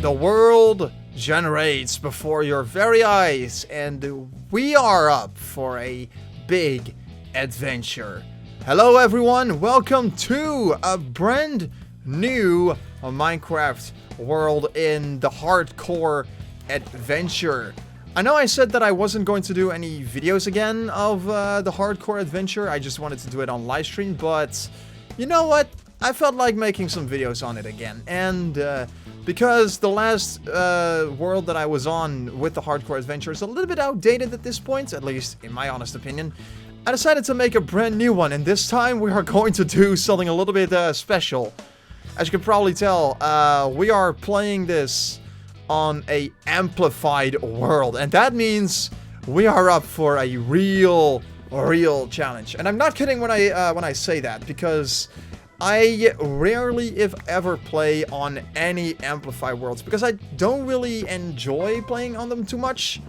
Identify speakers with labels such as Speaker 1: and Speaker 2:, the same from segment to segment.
Speaker 1: The world generates before your very eyes, and we are up for a big adventure. Hello everyone, welcome to a brand new Minecraft world in the hardcore adventure. I know I said that I wasn't going to do any videos again of the hardcore adventure, I just wanted to do it on live stream, but you know what? I felt like making some videos on it again, and because the last world that I was on with the hardcore adventure is a little bit outdated at this point, at least in my honest opinion, I decided to make a brand new one, and this time we are going to do something a little bit special. As you can probably tell, we are playing this on a amplified world, and that means we are up for a real challenge. And I'm not kidding when I say that, because I rarely, if ever, play on any amplified worlds, because I don't really enjoy playing on them too much.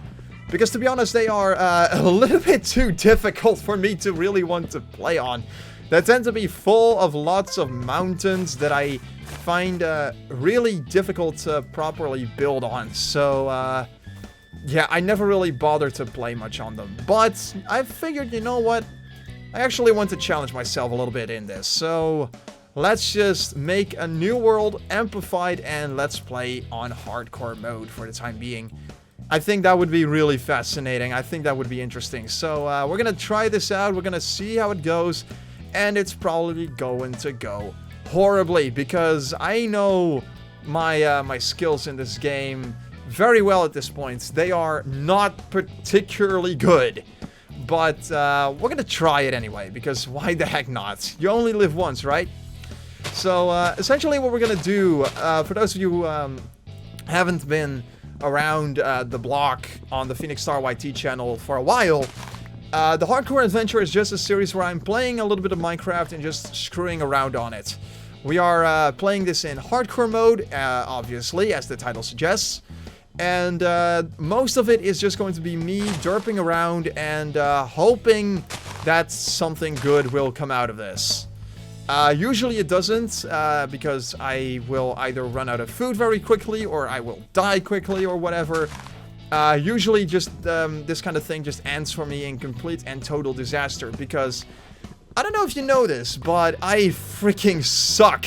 Speaker 1: Because to be honest, they are a little bit too difficult for me to really want to play on. They tend to be full of lots of mountains that I find really difficult to properly build on. So, yeah, I never really bothered to play much on them. But I figured, you know what? I actually want to challenge myself a little bit in this. So, let's just make a new world amplified and let's play on hardcore mode for the time being. I think that would be really fascinating. I think that would be interesting. So, we're gonna try this out. We're gonna see how it goes. And it's probably going to go horribly, because I know my skills in this game very well at this point. They are not particularly good. But we're gonna try it anyway, because why the heck not? You only live once, right? So, essentially what we're gonna do, for those of you who haven't been around the block on the PhoenixStarYT channel for a while, the Hardcore Adventure is just a series where I'm playing a little bit of Minecraft and just screwing around on it. We are playing this in hardcore mode, obviously, as the title suggests. And most of it is just going to be me derping around and hoping that something good will come out of this. Usually it doesn't, because I will either run out of food very quickly, or I will die quickly, or whatever. Usually just this kind of thing just ends for me in complete and total disaster, because I don't know if you know this, but I freaking suck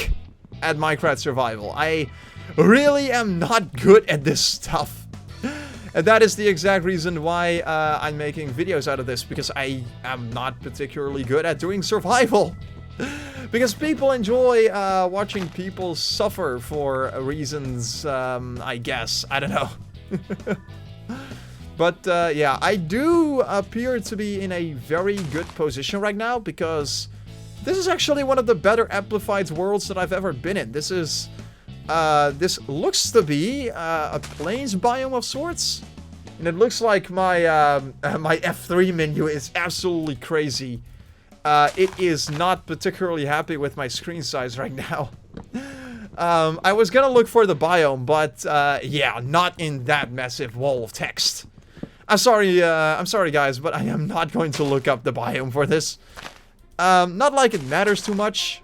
Speaker 1: at Minecraft survival. I really am not good at this stuff. And that is the exact reason why I'm making videos out of this, because I am not particularly good at doing survival. Because people enjoy watching people suffer for reasons, I guess. I don't know. But yeah, I do appear to be in a very good position right now, because this is actually one of the better amplified worlds that I've ever been in. This is, this looks to be a plains biome of sorts. And it looks like my, my F3 menu is absolutely crazy. It is not particularly happy with my screen size right now. I was gonna look for the biome, but yeah, not in that massive wall of text. I'm sorry guys, but I am not going to look up the biome for this. Not like it matters too much,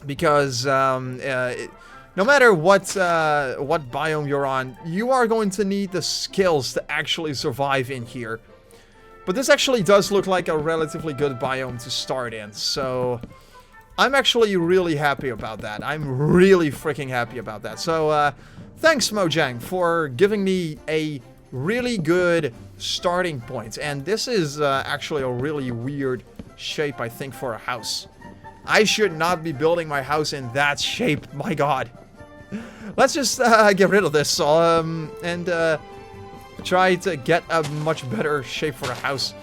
Speaker 1: because no matter what biome you're on, you are going to need the skills to actually survive in here. But this actually does look like a relatively good biome to start in, so I'm actually really happy about that. I'm really freaking happy about that. So, thanks Mojang for giving me a really good starting point. And this is actually a really weird shape, I think, for a house. I should not be building my house in that shape, my god. Let's just get rid of this and try to get a much better shape for a house.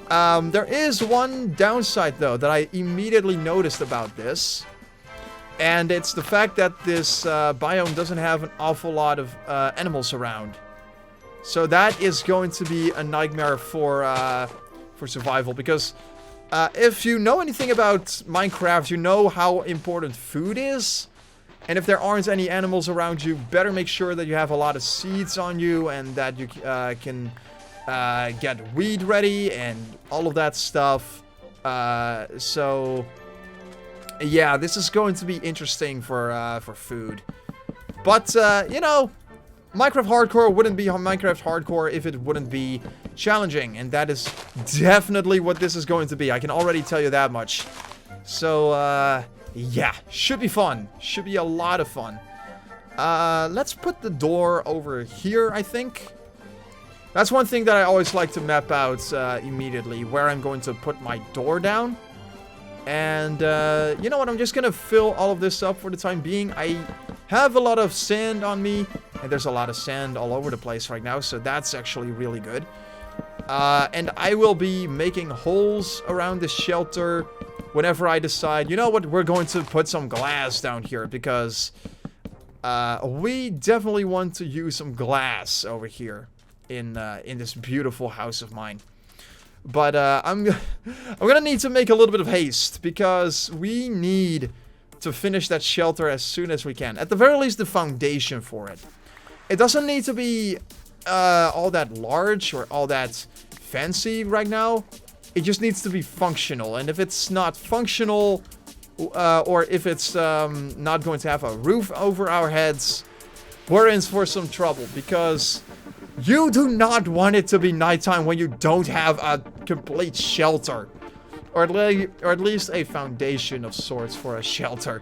Speaker 1: There is one downside, though, that I immediately noticed about this. And it's the fact that this biome doesn't have an awful lot of animals around. So that is going to be a nightmare for survival. Because if you know anything about Minecraft, you know how important food is. And if there aren't any animals around you, better make sure that you have a lot of seeds on you and that you can get weed ready and all of that stuff. So yeah, this is going to be interesting for food. But you know, Minecraft Hardcore wouldn't be Minecraft Hardcore if it wouldn't be challenging. And that is definitely what this is going to be. I can already tell you that much. So, yeah. Should be fun. Should be a lot of fun. Let's put the door over here, I think. That's one thing that I always like to map out immediately. Where I'm going to put my door down. And, you know what? I'm just going to fill all of this up for the time being. I have a lot of sand on me. And there's a lot of sand all over the place right now. So that's actually really good. And I will be making holes around the shelter whenever I decide, you know what? We're going to put some glass down here. Because we definitely want to use some glass over here in this beautiful house of mine. But I'm gonna need to make a little bit of haste because we need to finish that shelter as soon as we can. At the very least, the foundation for it. It doesn't need to be all that large or all that fancy right now. It just needs to be functional. And if it's not functional, or if it's not going to have a roof over our heads, we're in for some trouble because you do not want it to be nighttime when you don't have a complete shelter. Or at least a foundation of sorts for a shelter.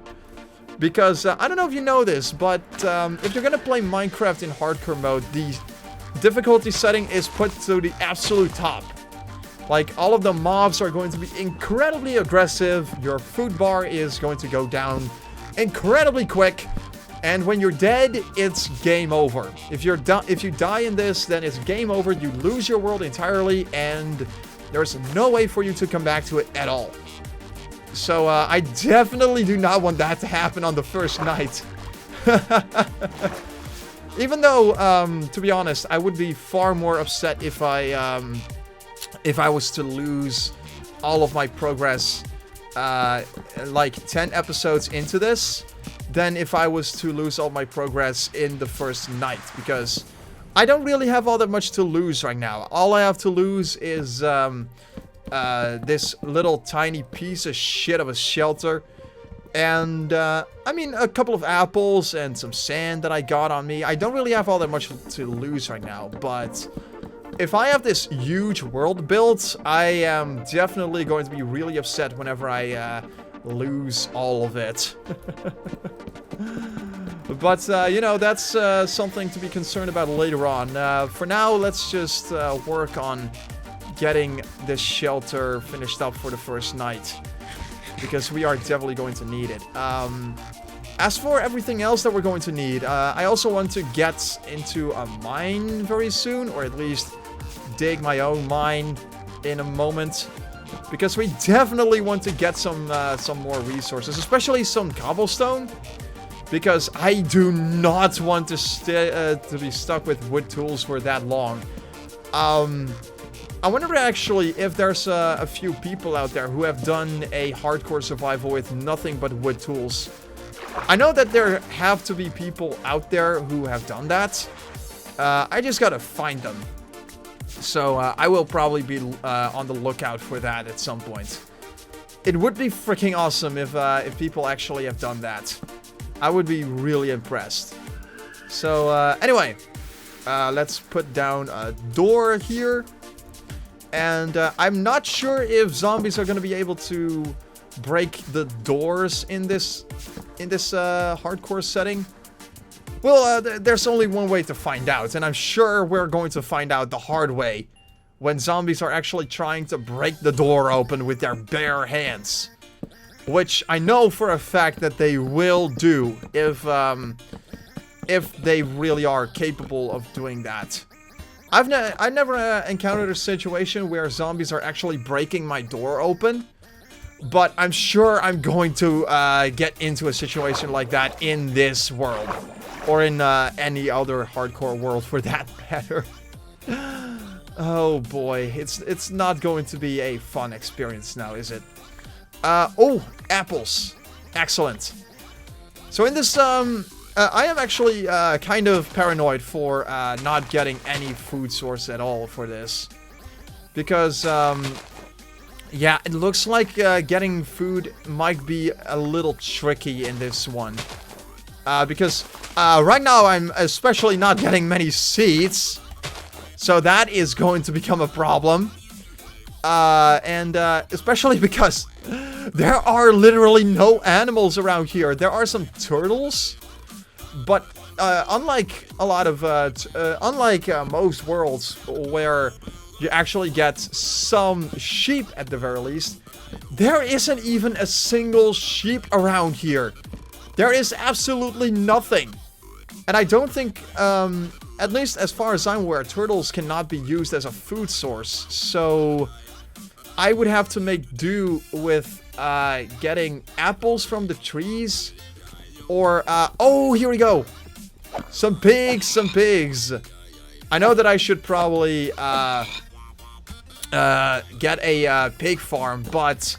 Speaker 1: Because, I don't know if you know this, but if you're gonna play Minecraft in hardcore mode, the difficulty setting is put to the absolute top. Like, all of the mobs are going to be incredibly aggressive, your food bar is going to go down incredibly quick, and when you're dead, it's game over. If you die in this, then it's game over. You lose your world entirely, and there's no way for you to come back to it at all. So I definitely do not want that to happen on the first night. Even though, to be honest, I would be far more upset if I was to lose all of my progress, like 10 episodes into this. Than if I was to lose all my progress in the first night. Because I don't really have all that much to lose right now. All I have to lose is this little tiny piece of shit of a shelter. And, I mean, a couple of apples and some sand that I got on me. I don't really have all that much to lose right now. But if I have this huge world built, I am definitely going to be really upset whenever I lose all of it. But, you know, that's something to be concerned about later on. For now, let's just work on getting this shelter finished up for the first night. Because we are definitely going to need it. As for everything else that we're going to need, I also want to get into a mine very soon. Or at least dig my own mine in a moment. Because we definitely want to get some more resources, especially some cobblestone. Because I do not want to be stuck with wood tools for that long. I wonder actually if there's a few people out there who have done a hardcore survival with nothing but wood tools. I know that there have to be people out there who have done that. I just gotta find them. So, I will probably be on the lookout for that at some point. It would be freaking awesome if people actually have done that. I would be really impressed. So, anyway. Let's put down a door here. And I'm not sure if zombies are going to be able to break the doors in this hardcore setting. Well, there's only one way to find out, and I'm sure we're going to find out the hard way when zombies are actually trying to break the door open with their bare hands. Which I know for a fact that they will do if they really are capable of doing that. I've never encountered a situation where zombies are actually breaking my door open. But I'm sure I'm going to get into a situation like that in this world. Or in any other hardcore world for that matter. Oh boy, it's not going to be a fun experience now, is it? Oh, apples. Excellent. So in this, I am actually kind of paranoid for not getting any food source at all for this. Because, yeah, it looks like getting food might be a little tricky in this one. Because right now I'm especially not getting many seeds. So that is going to become a problem. And especially because there are literally no animals around here. There are some turtles. But unlike a lot of, unlike most worlds where you actually get some sheep at the very least, there isn't even a single sheep around here. There is absolutely nothing. And I don't think, at least as far as I'm aware, turtles cannot be used as a food source. So I would have to make do with getting apples from the trees. Or, oh, here we go. Some pigs, some pigs. I know that I should probably get a pig farm, but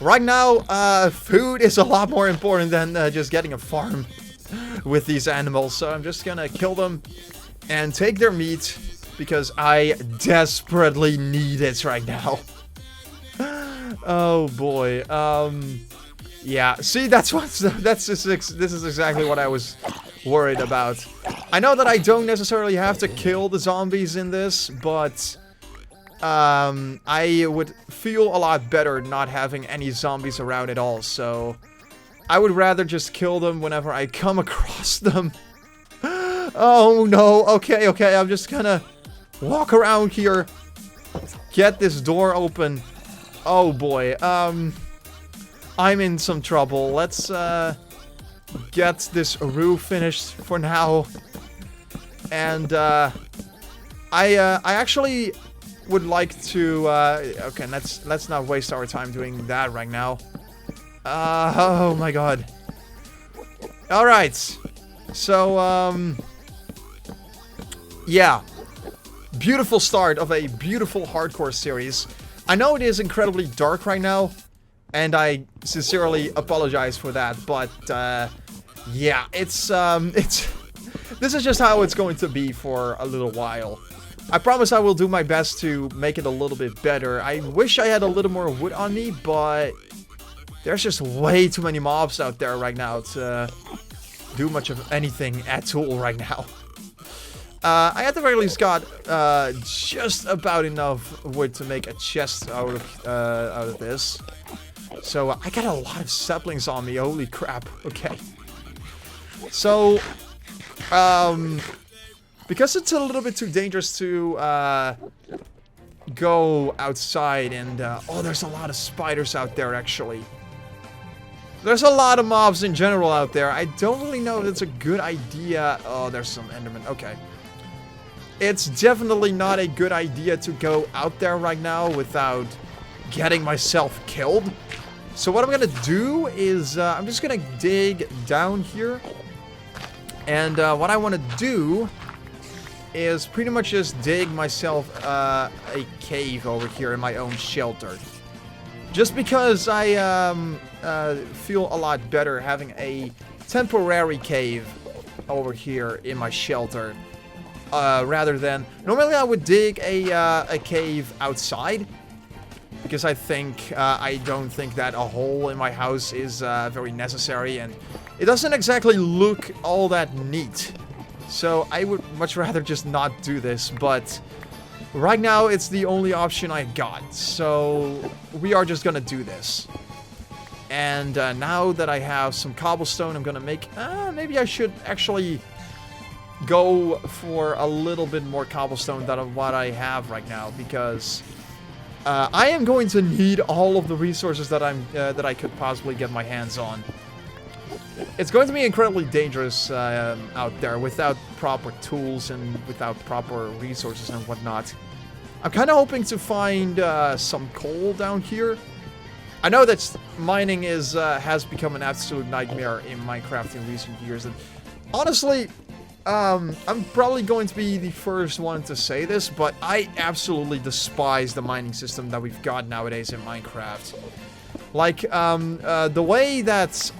Speaker 1: right now, food is a lot more important than just getting a farm with these animals. So I'm just gonna kill them and take their meat because I desperately need it right now. Oh boy. Yeah. See, this is exactly what I was worried about. I know that I don't necessarily have to kill the zombies in this, but I would feel a lot better not having any zombies around at all, so I would rather just kill them whenever I come across them. Oh no, okay, I'm just gonna walk around here, get this door open. Oh boy, I'm in some trouble. Let's get this roof finished for now. And I actually would like to okay, let's not waste our time doing that right now. Oh my god. All right. So yeah. Beautiful start of a beautiful hardcore series. I know it is incredibly dark right now, and I sincerely apologize for that, but yeah, it's this is just how it's going to be for a little while. I promise I will do my best to make it a little bit better. I wish I had a little more wood on me, but there's just way too many mobs out there right now to do much of anything at all right now. I at the very least got just about enough wood to make a chest out of this. So I got a lot of saplings on me. Holy crap. Okay. So, because it's a little bit too dangerous to go outside, and oh, there's a lot of spiders out there actually. There's a lot of mobs in general out there. I don't really know if it's a good idea. Oh, there's some endermen. Okay. It's definitely not a good idea to go out there right now without getting myself killed. So what I'm gonna do is I'm just gonna dig down here. And what I want to do is pretty much just dig myself a cave over here in my own shelter. Just because I feel a lot better having a temporary cave over here in my shelter. Rather than... Normally I would dig a cave outside. Because I don't think that a hole in my house is very necessary. And it doesn't exactly look all that neat. So I would much rather just not do this. But right now it's the only option I got. So we are just gonna do this. And now that I have some cobblestone, I'm gonna make... maybe I should actually go for a little bit more cobblestone than what I have right now, because I am going to need all of the resources that I could possibly get my hands on. It's going to be incredibly dangerous out there without proper tools and without proper resources and whatnot. I'm kind of hoping to find some coal down here. I know that mining has become an absolute nightmare in Minecraft in recent years, and honestly, I'm probably going to be the first one to say this, but I absolutely despise the mining system that we've got nowadays in Minecraft. Like, the way that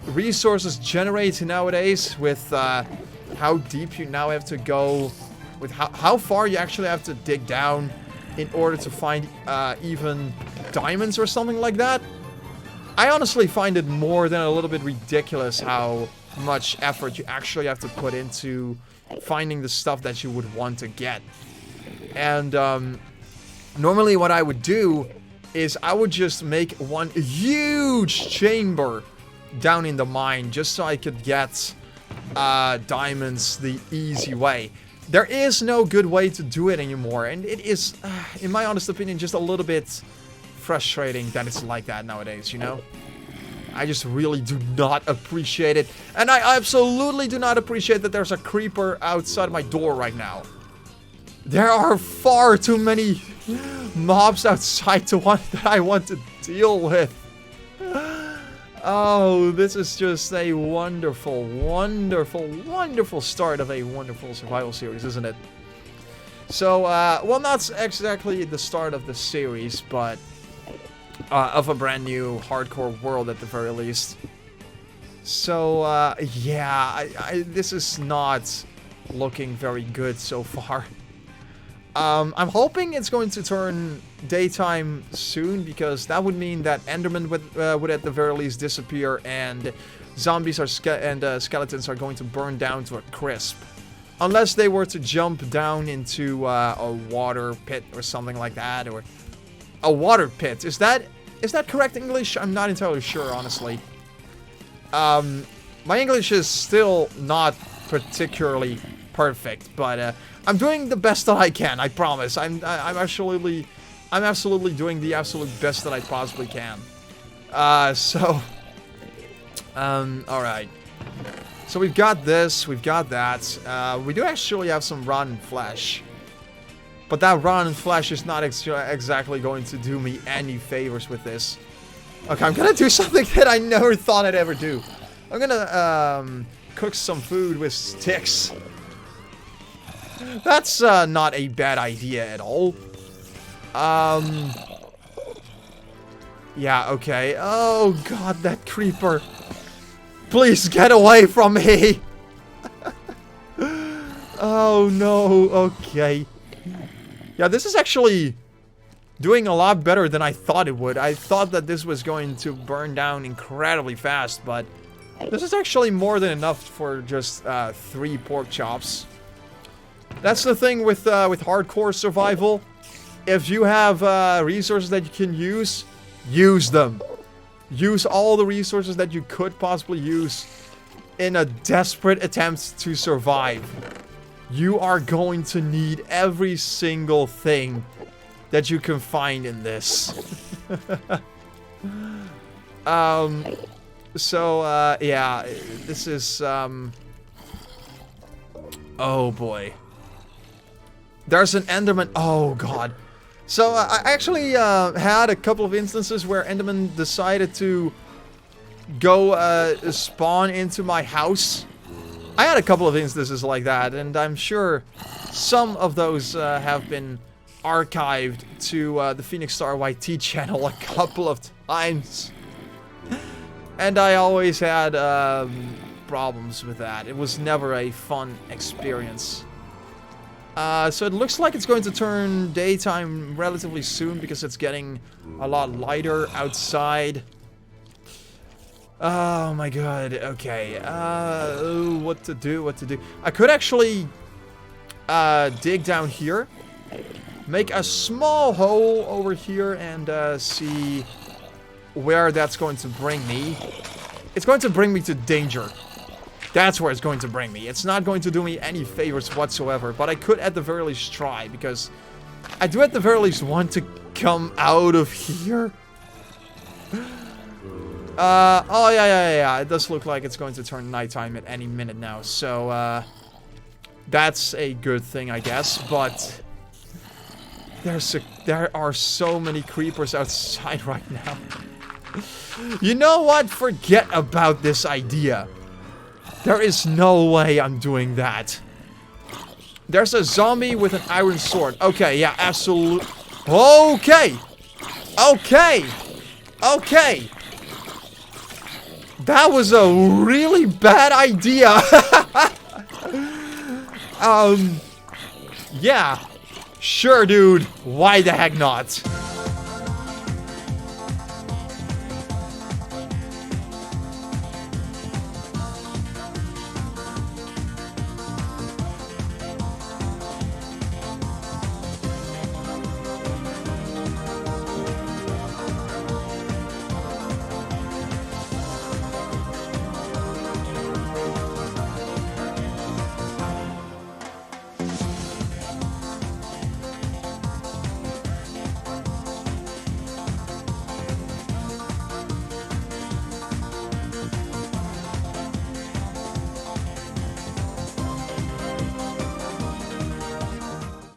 Speaker 1: resources generate nowadays with how deep you now have to go, with how far you actually have to dig down in order to find even diamonds or something like that. I honestly find it more than a little bit ridiculous how much effort you actually have to put into finding the stuff that you would want to get. And normally what I would do is I would just make one huge chamber down in the mine just so I could get diamonds the easy way. There is no good way to do it anymore, and it is, in my honest opinion, just a little bit frustrating that it's like that nowadays, you know? I just really do not appreciate it, and I absolutely do not appreciate that there's a creeper outside my door right now. There are far too many mobs outside that I want to deal with. Oh, this is just a wonderful, wonderful, wonderful start of a wonderful survival series, isn't it? So, well, not exactly the start of the series, but of a brand new hardcore world at the very least. So, yeah, this is not looking very good so far. I'm hoping it's going to turn daytime soon, because that would mean that Enderman would at the very least disappear, and zombies and skeletons are going to burn down to a crisp. Unless they were to jump down into a water pit or something like that, or a water pit. Is that correct English? I'm not entirely sure, honestly. My English is still not particularly perfect, but I'm doing the best that I can. I promise. I'm absolutely doing the absolute best that I possibly can. All right. So we've got this, we've got that. We do actually have some rotten flesh, but that rotten flesh is not exactly going to do me any favors with this. Okay, I'm gonna do something that I never thought I'd ever do. I'm gonna cook some food with sticks. That's not a bad idea at all. Yeah, okay. Oh god, that creeper. Please get away from me. Oh no, okay. Yeah, this is actually doing a lot better than I thought it would. I thought that this was going to burn down incredibly fast, but this is actually more than enough for just 3 pork chops. That's the thing with hardcore survival. If you have resources that you can use them. Use all the resources that you could possibly use in a desperate attempt to survive. You are going to need every single thing that you can find in this. Yeah, this is, oh boy. There's an Enderman. Oh god. So I actually had a couple of instances where Enderman decided to go spawn into my house. I had a couple of instances like that, and I'm sure some of those have been archived to the PhoenixStarYT channel a couple of times. And I always had problems with that. It was never a fun experience. So it looks like it's going to turn daytime relatively soon because it's getting a lot lighter outside. Oh my god, okay. What to do? I could actually dig down here, make a small hole over here, and see where that's going to bring me. It's going to bring me to danger. That's where it's going to bring me. It's not going to do me any favors whatsoever, but I could at the very least try, because I do at the very least want to come out of here. Oh yeah. It does look like it's going to turn nighttime at any minute now, so that's a good thing, I guess, but there are so many creepers outside right now. You know what? Forget about this idea. There is no way I'm doing that. There's a zombie with an iron sword. Okay, yeah, absolutely. Okay. That was a really bad idea. Yeah. Sure, dude. Why the heck not?